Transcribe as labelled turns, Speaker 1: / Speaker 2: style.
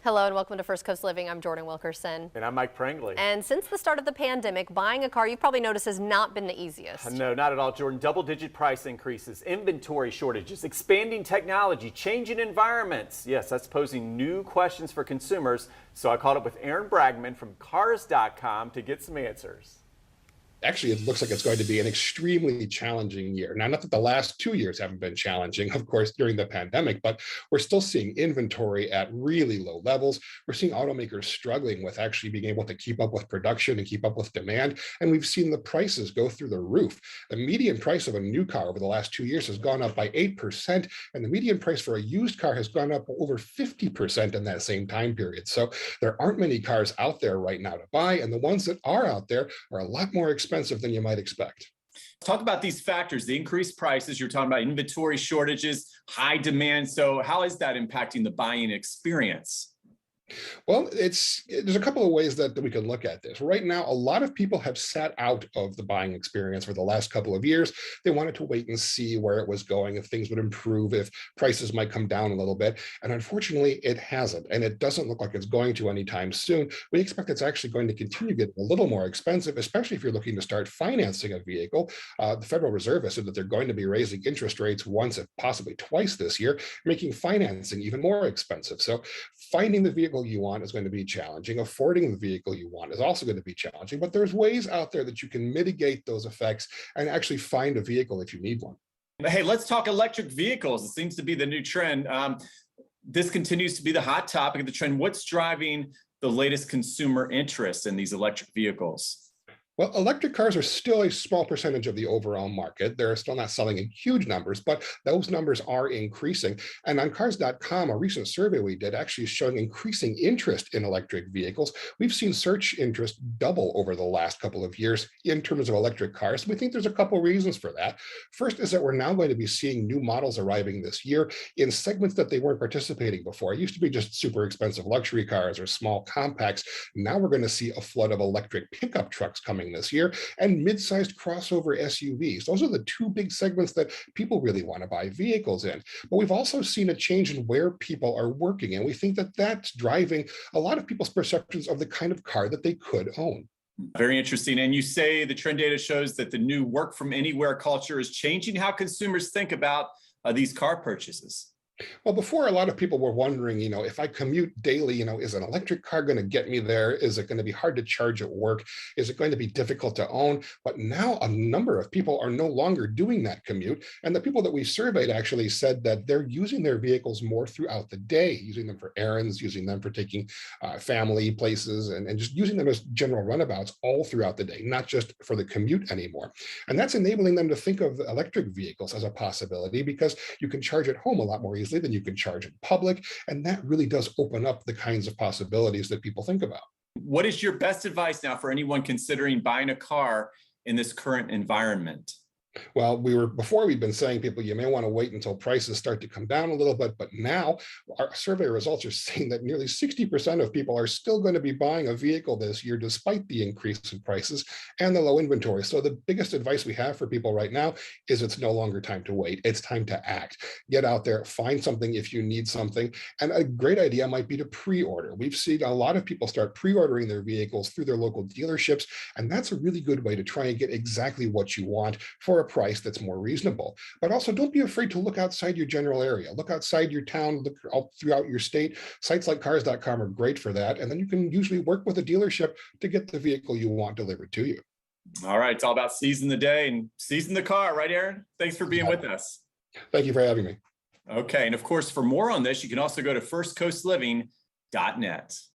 Speaker 1: Hello and welcome to First Coast Living. I'm Jordan Wilkerson.
Speaker 2: And I'm Mike Prangley.
Speaker 1: And since the start of the pandemic, buying a car, you've probably noticed, has not been the easiest.
Speaker 2: No, not at all, Jordan. Double-digit price increases, inventory shortages, expanding technology, changing environments. Yes, that's posing new questions for consumers. So I called up with Aaron Bragman from Cars.com to get some answers.
Speaker 3: Actually, it looks like it's going to be an extremely challenging year. Now, not that the last 2 years haven't been challenging, of course, during the pandemic, but we're still seeing inventory at really low levels. We're seeing automakers struggling with actually being able to keep up with production and keep up with demand. And we've seen the prices go through the roof. The median price of a new car over the last 2 years has gone up by 8%, and the median price for a used car has gone up over 50% in that same time period. So there aren't many cars out there right now to buy, and the ones that are out there are a lot more expensive than you might expect.
Speaker 4: Talk about these factors, the increased prices. You're talking about inventory shortages, high demand. So how is that impacting the buying experience?
Speaker 3: Well, there's a couple of ways that we can look at this. Right now, a lot of people have sat out of the buying experience for the last couple of years. They wanted to wait and see where it was going, if things would improve, if prices might come down a little bit. And unfortunately, it hasn't. And it doesn't look like it's going to anytime soon. We expect it's actually going to continue getting a little more expensive, especially if you're looking to start financing a vehicle. The Federal Reserve has said that they're going to be raising interest rates once, if possibly twice this year, making financing even more expensive. So finding the vehicle you want is going to be challenging. Affording the vehicle you want is also going to be challenging, but there's ways out there that you can mitigate those effects and actually find a vehicle if you need one.
Speaker 4: Hey, let's talk electric vehicles. It seems to be the new trend. This continues to be the hot topic of the trend. What's driving the latest consumer interest in these electric vehicles?
Speaker 3: Well, electric cars are still a small percentage of the overall market. They're still not selling in huge numbers, but those numbers are increasing. And on Cars.com, a recent survey we did actually is showing increasing interest in electric vehicles. We've seen search interest double over the last couple of years in terms of electric cars. We think there's a couple of reasons for that. First is that we're now going to be seeing new models arriving this year in segments that they weren't participating before. It used to be just super expensive luxury cars or small compacts. Now we're going to see a flood of electric pickup trucks coming this year, and mid-sized crossover SUVs. Those are the two big segments that people really want to buy vehicles in. But we've also seen a change in where people are working, and we think that that's driving a lot of people's perceptions of the kind of car that they could own.
Speaker 4: Very interesting. And you say the trend data shows that the new work from anywhere culture is changing how consumers think about these car purchases.
Speaker 3: Well, before, a lot of people were wondering, if I commute daily, is an electric car going to get me there? Is it going to be hard to charge at work? Is it going to be difficult to own? But now a number of people are no longer doing that commute. And the people that we surveyed actually said that they're using their vehicles more throughout the day, using them for errands, using them for taking family places, and just using them as general runabouts all throughout the day, not just for the commute anymore. And that's enabling them to think of electric vehicles as a possibility because you can charge at home a lot more easily than you can charge in public. And that really does open up the kinds of possibilities that people think about.
Speaker 4: What is your best advice now for anyone considering buying a car in this current environment?
Speaker 3: Well, before we've been saying people, you may want to wait until prices start to come down a little bit, but now our survey results are saying that nearly 60% of people are still going to be buying a vehicle this year, despite the increase in prices and the low inventory. So the biggest advice we have for people right now is it's no longer time to wait. It's time to act. Get out there, find something if you need something. And a great idea might be to pre-order. We've seen a lot of people start pre-ordering their vehicles through their local dealerships, and that's a really good way to try and get exactly what you want for a price that's more reasonable. But also, don't be afraid to look outside your general area. Look outside your town, look all throughout your state. Sites like Cars.com are great for that. And then you can usually work with a dealership to get the vehicle you want delivered to you.
Speaker 4: All right. It's all about seizing the day and seizing the car, right, Aaron? Thanks for being with us.
Speaker 3: Thank you for having me.
Speaker 4: Okay. And of course, for more on this, you can also go to firstcoastliving.net.